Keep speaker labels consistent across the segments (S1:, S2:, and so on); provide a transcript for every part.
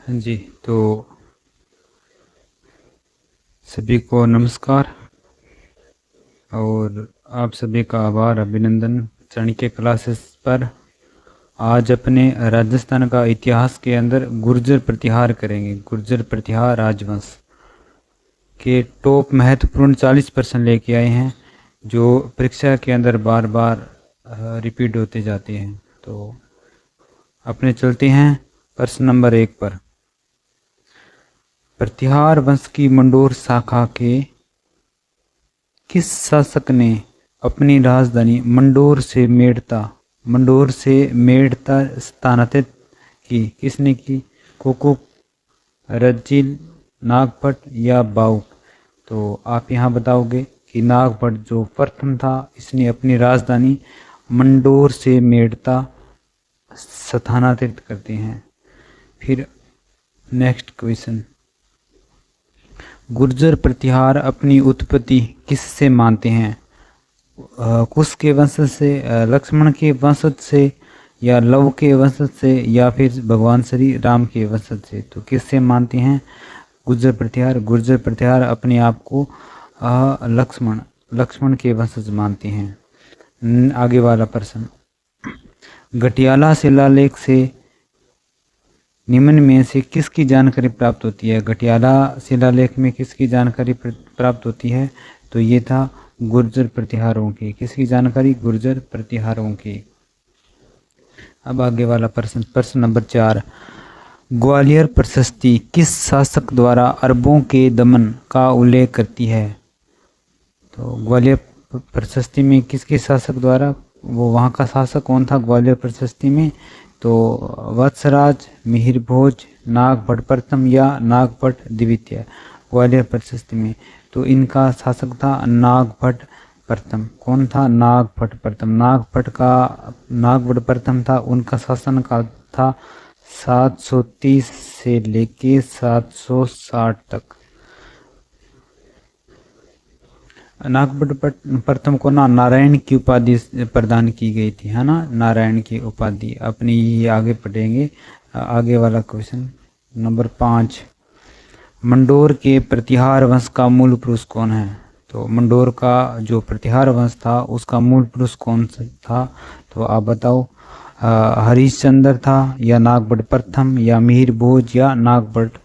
S1: हाँ जी, तो सभी को नमस्कार और आप सभी का आभार, अभिनंदन चाणक्य क्लासेस पर। आज अपने राजस्थान का इतिहास के अंदर गुर्जर प्रतिहार करेंगे। गुर्जर प्रतिहार राजवंश के टॉप महत्वपूर्ण 40% लेके आए हैं, जो परीक्षा के अंदर बार बार रिपीट होते जाते हैं। तो अपने चलते हैं प्रश्न नंबर 1 पर। प्रतिहार वंश की मंडोर शाखा के किस शासक ने अपनी राजधानी मंडोर से मेड़ता स्थानांतरित की? किसने की? कुकुक, रज्जिल, नागभट या बाउक? तो आप यहाँ बताओगे कि नागभट जो प्रथम था, इसने अपनी राजधानी मंडोर से मेड़ता स्थानांतरित करते हैं। फिर नेक्स्ट क्वेश्चन, गुर्जर प्रतिहार अपनी उत्पत्ति किससे मानते हैं? कुश के वंशज से, लक्ष्मण के वंशज से, या लव के वंशज से, या फिर भगवान श्री राम के वंशज से? तो किससे मानते हैं गुर्जर प्रतिहार? गुर्जर प्रतिहार अपने आप को लक्ष्मण के वंशज मानते हैं। आगे वाला प्रश्न, गटियाला शिलालेख से निम्न में से किसकी जानकारी प्राप्त होती है? गटियाला शिलालेख में किसकी जानकारी प्राप्त होती है? तो ये था गुर्जर प्रतिहारों की। किसकी जानकारी? गुर्जर प्रतिहारों की। अब आगे वाला प्रश्न, प्रश्न नंबर 4, ग्वालियर प्रशस्ति किस शासक द्वारा अरबों के दमन का उल्लेख करती है? तो ग्वालियर प्रशस्ति में किसके शासक द्वारा, वो वहाँ का शासक कौन था ग्वालियर प्रशस्ति में? तो वत्सराज, मिहिर भोज, नागभट प्रथम या नागभट द्वितीय ग्वालियर प्रशस्ति में? तो इनका शासक था नागभट प्रथम। कौन था? नागभट प्रथम। नागभट प्रथम था, उनका शासन काल था 730 से लेके 760 तक। नागभट प्रथम को ना नारायण की उपाधि प्रदान की गई थी, है ना, नारायण की उपाधि। अपनी ये आगे पढ़ेंगे। आगे वाला क्वेश्चन नंबर 5, मंडोर के प्रतिहार वंश का मूल पुरुष कौन है? तो मंडोर का जो प्रतिहार वंश था, उसका मूल पुरुष कौन था? तो आप बताओ, हरिश्चंद्र था, या नागभट प्रथम, या मिहिर भोज, या नागभट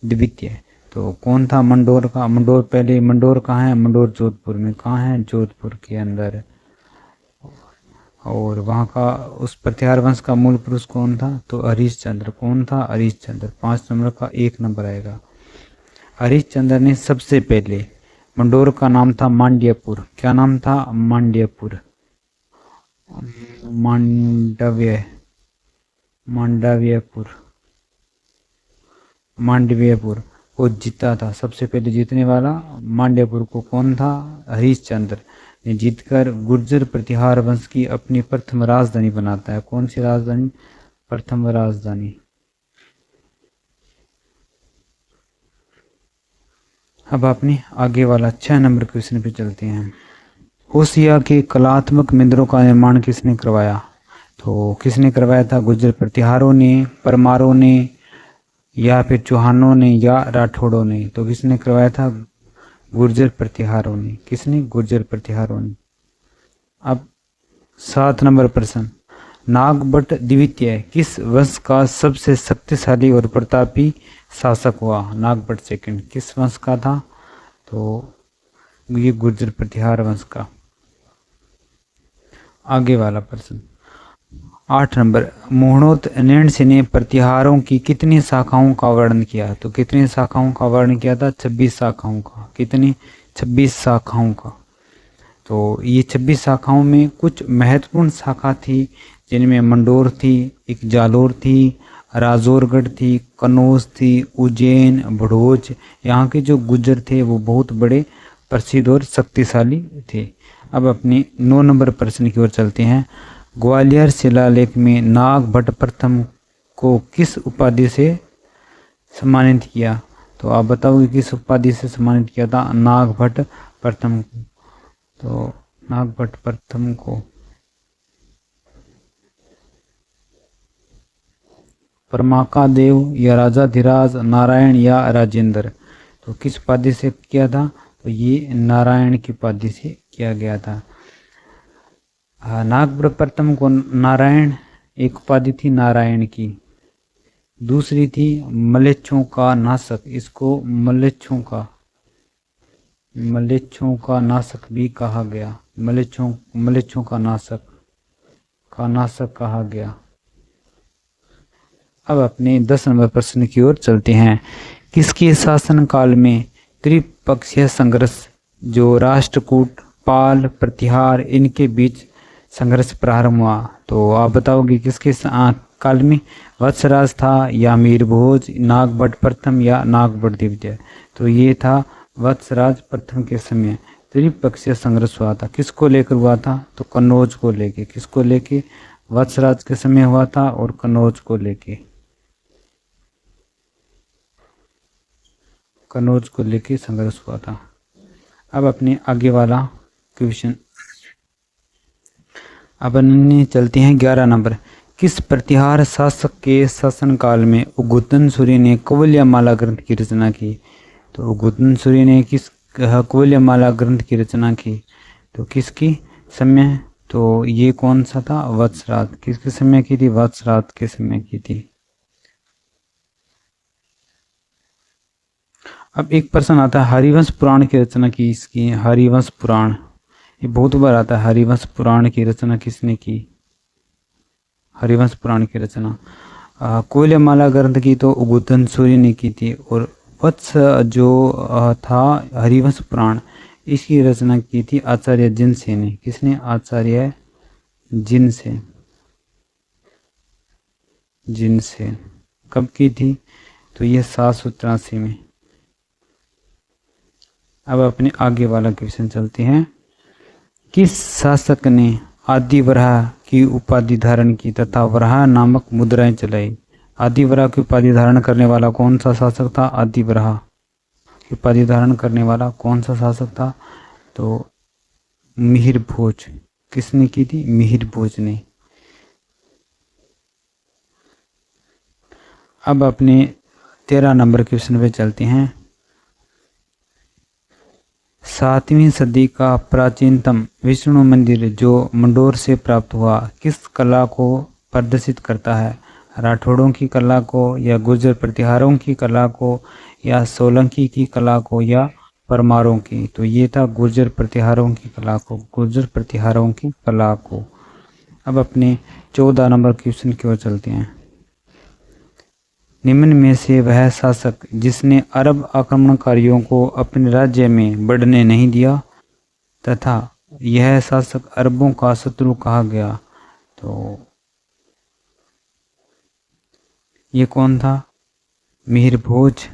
S1: द्वितीय? तो कौन था मंडोर का? मंडोर पहले, मंडोर कहाँ है? मंडोर जोधपुर में। कहाँ है? जोधपुर के अंदर। और वहाँ का उस प्रतिहार वंश का मूल पुरुष कौन था? तो हरिश्चंद्र। कौन था? हरिश्चंद्र। 5 नंबर का 1 नंबर आएगा। हरिश्चंद्र ने सबसे पहले, मंडोर का नाम था मांड्यपुर। क्या नाम था? मांड्यपुर, मांडव्यपुर को जीता था। सबसे पहले जीतने वाला मांड्यपुर को कौन था? हरिश्चंद्र ने जीतकर गुर्जर प्रतिहार वंश की अपनी प्रथम राजधानी बनाता है। कौन सी राजधानी? प्रथम राजधानी। अब अपने आगे वाला 6 नंबर क्वेश्चन पे चलते हैं। होशिया के कलात्मक मंदिरों का निर्माण किसने करवाया? तो किसने करवाया था? गुर्जर प्रतिहारों ने, परमारों ने, या फिर चौहानों ने, या राठौड़ों ने? तो किसने करवाया था? गुर्जर प्रतिहारों ने। किसने? गुर्जर प्रतिहारों ने। अब 7 नंबर प्रश्न, नागभट द्वितीय किस वंश का सबसे शक्तिशाली और प्रतापी शासक हुआ? नागभट सेकंड किस वंश का था? तो ये गुर्जर प्रतिहार वंश का। आगे वाला प्रश्न 8 नंबर, मोहनोत नैणसी ने प्रतिहारों की कितनी शाखाओं का वर्णन किया? तो कितनी शाखाओं का वर्णन किया था? 26 शाखाओं का। कितनी? 26 शाखाओं का। तो ये 26 शाखाओं में कुछ महत्वपूर्ण शाखा थी, जिनमें मंडोर थी, एक जालोर थी, राजौरगढ़ थी, कनौज थी, उज्जैन, भड़ोज। यहाँ के जो गुर्जर थे वो बहुत बड़े, प्रसिद्ध और शक्तिशाली थे। अब अपने 9 नंबर प्रश्न की ओर चलते हैं। ग्वालियर शिलालेख में नागभट प्रथम को किस उपाधि से सम्मानित किया? तो आप बताओगे किस उपाधि से सम्मानित किया था नागभट प्रथम? तो नागभट प्रथम को परमाका देव या राजाधिराज, नारायण या राजेंद्र। तो किस उपाधि से किया था? तो ये नारायण की उपाधि से किया गया था। नागभट्ट प्रथम को नारायण एक उपाधि थी नारायण की। दूसरी थी मलेच्छों का नाशक, इसको मलेच्छों का नाशक भी कहा गया। मलेच्छों का नाशक कहा गया। अब अपने 10 नंबर प्रश्न की ओर चलते हैं। किसके शासनकाल में त्रिपक्षीय संघर्ष, जो राष्ट्रकूट, पाल, प्रतिहार, इनके बीच संघर्ष प्रारंभ हुआ? तो आप बताओगे किसके काल में? वत्सराज था या मीरभोज, नागभट्ट प्रथम या नागभट्ट द्वितीय? तो ये था वत्सराज प्रथम के समय त्रिपक्षीय संघर्ष हुआ था। किसको लेकर हुआ था? तो कन्नौज को लेके। किसको लेके? वत्सराज के समय हुआ था और कन्नौज को लेके संघर्ष हुआ था। अब अपने आगे वाला क्वेश्चन अब चलते हैं 11 नंबर। किस प्रतिहार शासक के शासनकाल में उग्गुतन सूर्य ने कौवल्यमाला ग्रंथ की रचना की? तो उग्गुतन सूर्य ने किस कौवल्यमाला ग्रंथ की रचना की? तो किसकी समय? तो ये कौन सा था? वत्सराज। किसके समय की थी? वत्सराज के समय की थी। अब एक प्रश्न आता है, हरिवंश पुराण की रचना की इसकी? हरिवंश पुराण, ये बहुत बार आता है। हरिवंश पुराण की रचना किसने की? हरिवंश पुराण की रचना कौवल्यमाला ग्रंथ की तो उग्गुतन सूर्य ने की थी। और वत्स जो था हरिवंश पुराण, इसकी रचना की थी आचार्य जिनसे ने। किसने? आचार्य जिनसे। कब की थी? तो ये 783 में। अब अपने आगे वाला क्वेश्चन चलते हैं। किस शासक ने आदि वराह की उपाधि धारण की तथा वराह नामक मुद्राएं चलाई? आदि वराह की उपाधि धारण करने वाला कौन सा शासक था? आदि वराह की उपाधि धारण करने वाला कौन सा शासक था? तो मिहिर भोज। किसने की थी? मिहिर भोज ने। अब अपने 13 नंबर क्वेश्चन पे चलते हैं। 7वीं सदी का प्राचीनतम विष्णु मंदिर जो मंडोर से प्राप्त हुआ, किस कला को प्रदर्शित करता है? राठौड़ों की कला को, या गुर्जर प्रतिहारों की कला को, या सोलंकी की कला को, या परमारों की? तो ये था गुर्जर प्रतिहारों की कला को। अब अपने 14 नंबर क्वेश्चन की ओर चलते हैं। निम्न में से वह शासक जिसने अरब आक्रमणकारियों को अपने राज्य में बढ़ने नहीं दिया तथा यह शासक अरबों का शत्रु कहा गया? तो ये कौन था? मिहिर भोज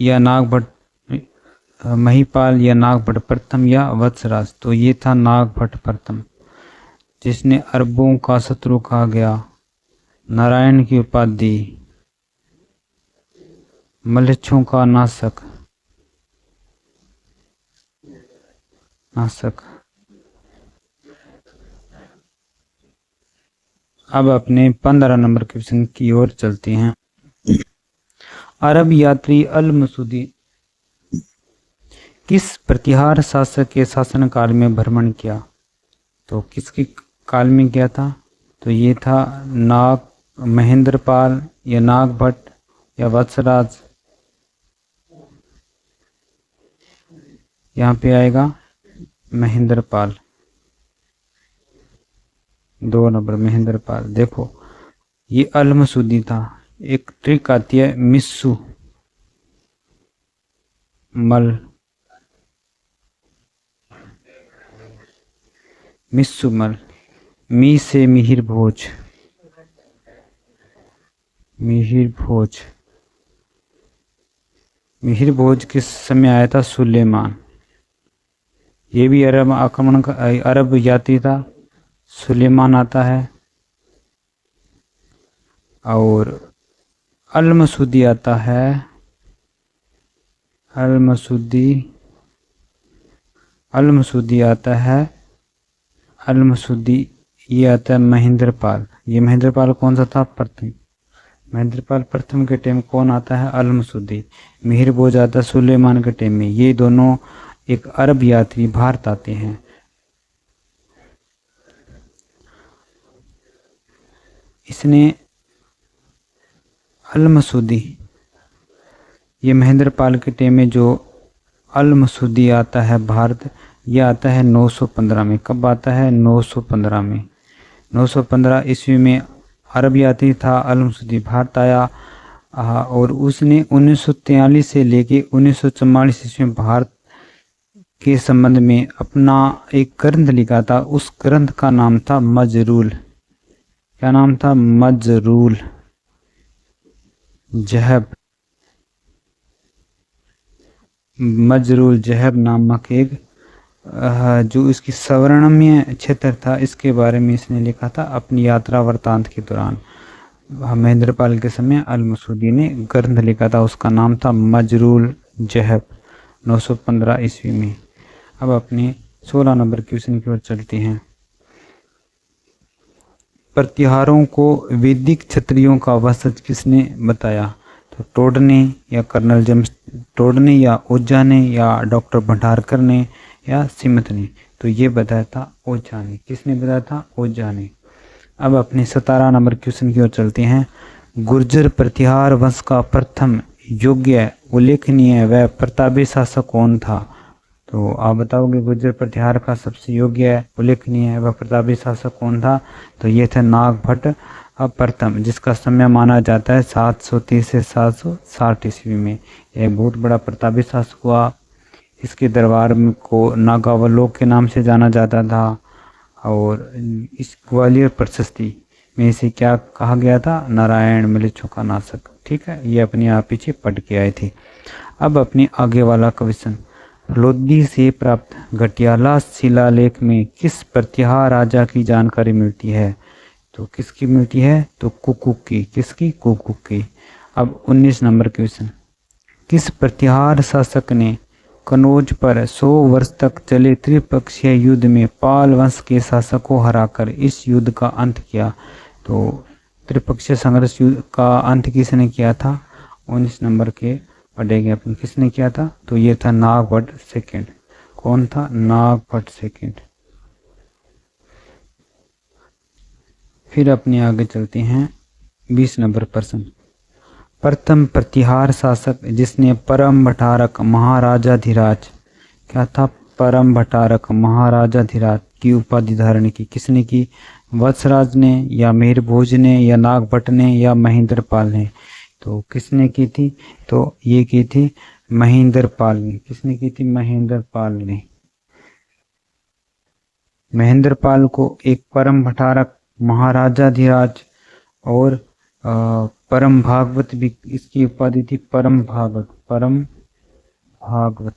S1: या नागभट्ट महिपाल या नागभट्ट प्रथम या वत्सराज? तो ये था नागभट्ट प्रथम, जिसने अरबों का शत्रु कहा गया। नारायण की उपाधि, मलेच्छों का नाशक। अब अपने 15 नंबर क्वेश्चन की ओर चलते हैं। अरब यात्री अल मसूदी किस प्रतिहार शासक के शासनकाल में भ्रमण किया? तो किसके काल में किया था? तो ये था महेंद्रपाल या नागभट्ट या वत्सराज? यहाँ पे आएगा महेंद्रपाल। 2 नंबर महेंद्रपाल। देखो ये अल मसूदी था, एक ट्रिक आती है मिस्सू मल, मी से मिहिर भोज। मिहिर भोज किस समय आया था? सुलेमान। ये भी अरब आक्रमण का अरब यात्री था। सुलेमान आता है। और अल मसूदी आता है। अल मसूदी ये आता है महेंद्रपाल। ये महेंद्रपाल कौन सा था? प्रथम। महेंद्रपाल प्रथम के टाइम कौन आता है? अल मसूदी। मिहिर बोज आता है सुलेमान के टाइम में। ये दोनों एक अरब यात्री भारत आते हैं। इसने अल मसूदी, ये महेंद्रपाल के टाइम में जो अल मसूदी आता है भारत, यह आता है 915 में। कब आता है? 915 में। 915 ईस्वी में अरब यात्री था अल मसूदी, भारत आया और उसने 1943 से लेके 1944 ईस्वी में भारत के संबंध में अपना एक ग्रंथ लिखा था। उस ग्रंथ का नाम था मजरूल। क्या नाम था? मजरूल जहब। मजरूल जहब नामक एक जो इसकी स्वर्णमय क्षेत्र था, इसके बारे में इसने लिखा था अपनी यात्रा वृतांत के दौरान। महेंद्रपाल के समय अल मसूदी ने ग्रंथ लिखा था, उसका नाम था मजरूल जहब, 915 ईस्वी में। अब अपने 16 नंबर क्वेश्चन की ओर चलते हैं। प्रतिहारों को वैदिक क्षत्रियों का वंशज किसने बताया? तो टोडने या कर्नल जेम्स टोडने या ओझा ने या डॉक्टर भंडारकर ने या सिमत ने? तो ये बताया था ओझा ने। किसने बताया था? ओझा ने। अब अपने 17 नंबर क्वेश्चन की ओर चलते हैं। गुर्जर प्रतिहार वंश का प्रथम योग्य उल्लेखनीय व प्रतापी शासक कौन था? तो आप बताओगे गुर्जर प्रतिहार का सबसे योग्य उल्लेखनीय व प्रतापी शासक कौन था? तो ये थे नागभट्ट प्रथम, जिसका समय माना जाता है 730 से 760 ईस्वी में। यह बहुत बड़ा प्रतापी शासक हुआ। इसके दरबार को नागावलोक के नाम से जाना जाता था और इस ग्वालियर प्रशस्ति में इसे क्या कहा गया था? नारायण मिलिछों का नाशक। ठीक है, ये अपने आप पीछे पढ़ के आए थे। अब अपने आगे वाला क्वेश्चन, लोधी से प्राप्त घटियाला शिलालेख में किस प्रतिहार राजा की जानकारी मिलती है? तो किसकी मिलती है? तो कुकुक की। किसकी? कुकुक की। अब 19 नंबर क्वेश्चन, किस प्रतिहार शासक ने कनौज पर 100 वर्ष तक चले त्रिपक्षीय युद्ध में पाल वंश के शासक को हराकर इस युद्ध का अंत किया? तो त्रिपक्षीय संघर्ष का अंत किसने किया था? 19 नंबर के पढ़ेंगे अपन। किसने किया था? तो ये था नागभट्ट सेकंड। कौन था? नागभट्ट सेकंड। फिर अपने आगे चलते हैं 20 नंबर प्रश्न, प्रथम प्रतिहार शासक जिसने परम भट्टारक महाराजाधिराज, क्या था? परम भट्टारक महाराजाधिराज की उपाधि धारण की। किसने की? वत्सराज ने या मिहिर भोज ने या नागभट्ट ने या महेंद्रपाल ने? तो किसने की थी? तो ये की थी महेंद्रपाल ने। किसने की थी? महेंद्रपाल ने। महेंद्रपाल को एक परम भट्टारक महाराजाधिराज और परम भागवत भी इसकी उपाधि थी। परम भागवत, परम भागवत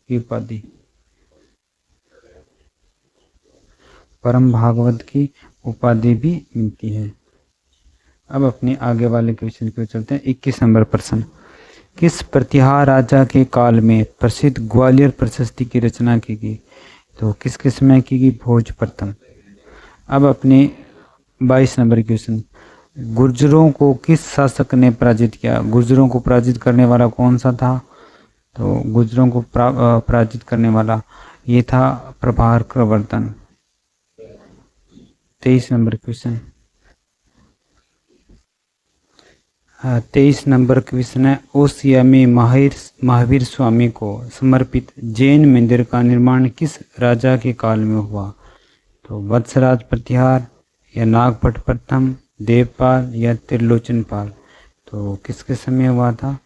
S1: की उपाधि, परम भागवत की उपाधि भी मिलती है। अब अपने आगे वाले क्वेश्चन की ओर चलते हैं। 21 नंबर प्रश्न, किस प्रतिहार राजा के काल में प्रसिद्ध ग्वालियर प्रशस्ति की रचना की गई? तो किसके समय की गई? भोज प्रथम। अब अपने 22 नंबर क्वेश्चन, गुर्जरों को किस शासक ने पराजित किया? गुर्जरों को पराजित करने वाला कौन सा था? तो गुर्जरों को पराजित करने वाला ये था Prabhakar Vardhan. 23 number question, 23 number question है, ओसिया में महावीर स्वामी को समर्पित जैन मंदिर का निर्माण किस राजा के काल में हुआ? तो वत्सराज प्रतिहार या नागभट्ट प्रथम, देवपाल या त्रिलोचन पाल? तो किसके समय हुआ था?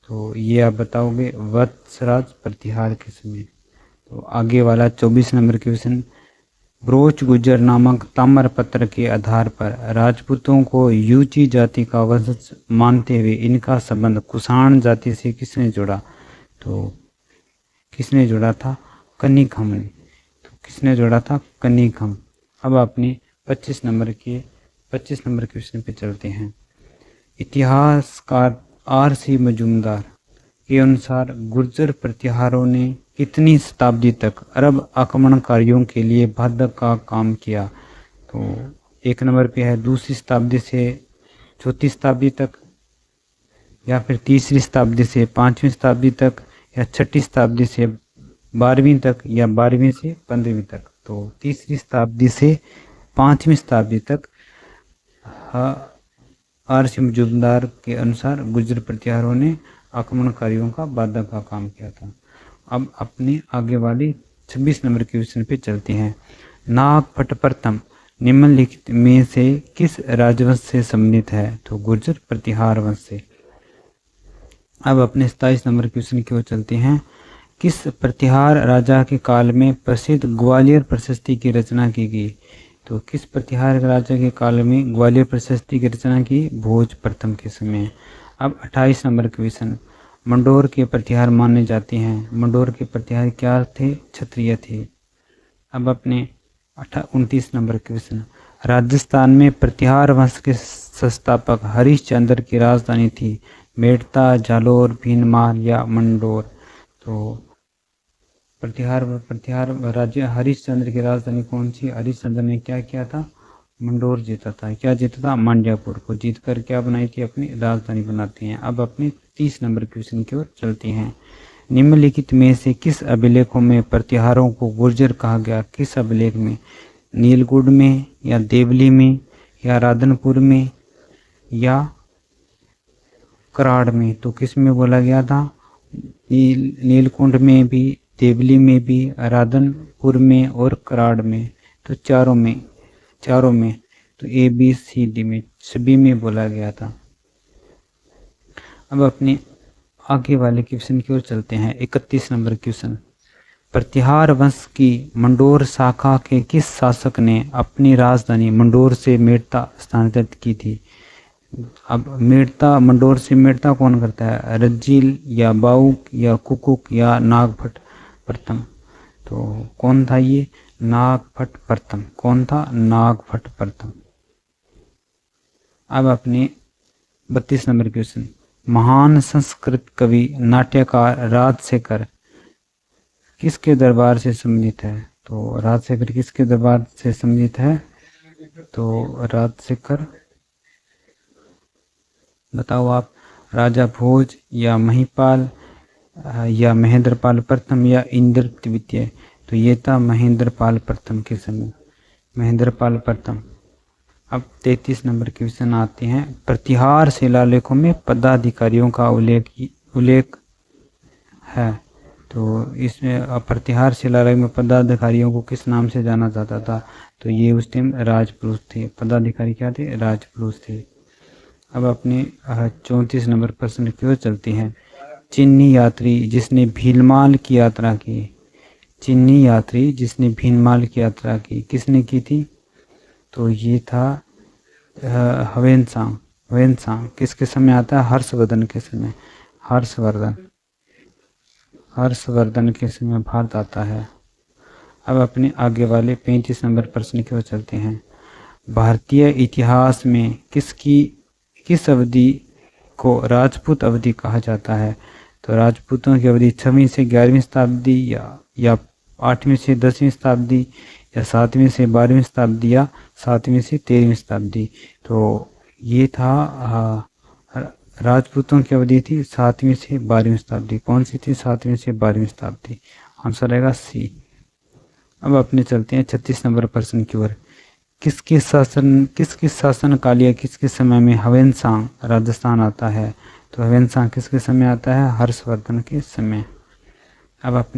S1: तो ये आप बताओगे वत्सराज प्रतिहार के समय। तो आगे वाला 24 नंबर क्वेश्चन, ब्रोच गुजर नामक ताम्रपत्र के आधार पर राजपूतों को यूची जाति का वंशज मानते हुए इनका संबंध कुषाण जाति से किसने जोड़ा? तो किसने जोड़ा था? कनिघम ने। तो किसने जोड़ा था? कनिघम। अब अपने 25 नंबर क्वेश्चन पे चलते हैं। इतिहासकार R.C. मजूमदार के अनुसार गुर्जर प्रतिहारों ने कितनी शताब्दी तक अरब आक्रमणकारियों के लिए बाधक का काम किया? तो 1 नंबर पे है 2वीं शताब्दी से 4वीं शताब्दी तक, या फिर 3री शताब्दी से 5वीं शताब्दी तक, या 6ठी शताब्दी से 12वीं तक, या 12वीं से 15वीं तक। तो 3री शताब्दी से 5वीं शताब्दी तक आर.सी. मजूमदार के अनुसार गुर्जर प्रतिहारों ने आक्रमणकारियों का बाधक का काम किया था। अब अपने आगे वाली 26 नंबर के क्वेश्चन पे चलते हैं। नागभट्ट प्रथम निम्नलिखित में से किस राजवंश से संबंधित है? तो गुर्जर प्रतिहार वंश से। अब अपने 27 नंबर क्वेश्चन की ओर चलते हैं। किस प्रतिहार राजा के काल में प्रसिद्ध ग्वालियर प्रशस्ति की रचना की गई? तो किस प्रतिहार राजा के काल में ग्वालियर प्रशस्ति की रचना की? भोज प्रथम के समय। अब 28 नंबर क्वेश्चन। मंडोर के प्रतिहार माने जाते हैं। मंडोर के प्रतिहार क्या थे? क्षत्रिय थे। अब अपने 29 नंबर क्वेश्चन। राजस्थान में प्रतिहार वंश के संस्थापक हरिश्चंद्र की राजधानी थी मेड़ता, जालोर, भीनमाल या मंडोर? तो प्रतिहार राज्य हरिश्चंद्र की राजधानी कौन सी? हरिश्चंद्र ने क्या किया था? मंडोर जीता था। क्या जीता था? मांड्यापुर को जीतकर क्या बनाई थी? अपनी राजधानी बनाते हैं। अब अपने 30 नंबर क्वेश्चन की ओर चलते हैं। निम्नलिखित में से किस अभिलेखों में प्रतिहारों को गुर्जर कहा गया? किस अभिलेख में? नीलगुड़ में, या देवली में, या राधनपुर में, या कराड़ में? तो किस में बोला गया था? नीलकुंड में भी, देवली में भी, राधनपुर में और कराड़ में। तो चारों में तो ABCD में सभी में बोला गया था। अब अपने आगे वाले क्वेश्चन की ओर चलते हैं। 31 नंबर क्वेश्चन। प्रतिहार वंश की मंडोर शाखा के किस शासक ने अपनी राजधानी मंडोर से मेड़ता स्थानांतरित की थी? अब मंडोर से मेड़ता कौन करता है? रज्जील, या बाउक, या कुकुक, या नागभट्ट प्रथम? तो कौन था ये? नागभट्ट प्रथम। कौन था? नागभट्ट प्रथम। अब अपने 32 नंबर क्वेश्चन। महान संस्कृत कवि नाट्यकार राजशेखर किसके दरबार से संबंधित है? तो राजशेखर किसके दरबार से संबंधित है? तो राजशेखर बताओ आप। राजा भोज, या महिपाल, या महेंद्रपाल प्रथम, या इंद्र द्वितीय? तो ये था महेंद्रपाल प्रथम के समय। महेंद्रपाल प्रथम। अब 33 नंबर क्वेश्चन आते हैं। प्रतिहार शिलालेखों में पदाधिकारियों का उल्लेख है। तो इसमें प्रतिहार शिलालेख में पदाधिकारियों को किस नाम से जाना जाता था? तो ये उस टाइम राजपुरुष थे। पदाधिकारी क्या थे? राजपुरुष थे। अब अपने 34 नंबर प्रश्न की ओर चलते हैं। चीनी यात्री जिसने भीलमाल की यात्रा की, चीनी यात्री जिसने भीलमाल की यात्रा की, किसने की थी? तो ये था ह्वेनसांग। किसके समय आता है? हर्षवर्धन के समय। हर्षवर्धन के समय भारत आता है। अब अपने आगे वाले 35 नंबर प्रश्न की ओर चलते हैं। भारतीय इतिहास में किस अवधि को राजपूत अवधि कहा जाता है? तो राजपूतों की अवधि 6वीं से 11वीं शताब्दी, या 8वीं से 10वीं शताब्दी, या 7वीं से 12वीं शताब्दी, या 7वीं से 13वीं शताब्दी? तो ये था राजपूतों की अवधि थी 7वीं से 12वीं शताब्दी। कौन सी थी? 7वीं से 12वीं शताब्दी। आंसर रहेगा C। अब अपने चलते हैं 36 नंबर प्रश्न की ओर। किसके शासनकाल या किसके समय में ह्वेनसांग राजस्थान आता है? तो ह्वेनसांग किसके समय आता है? हर्षवर्धन के समय। अब अपने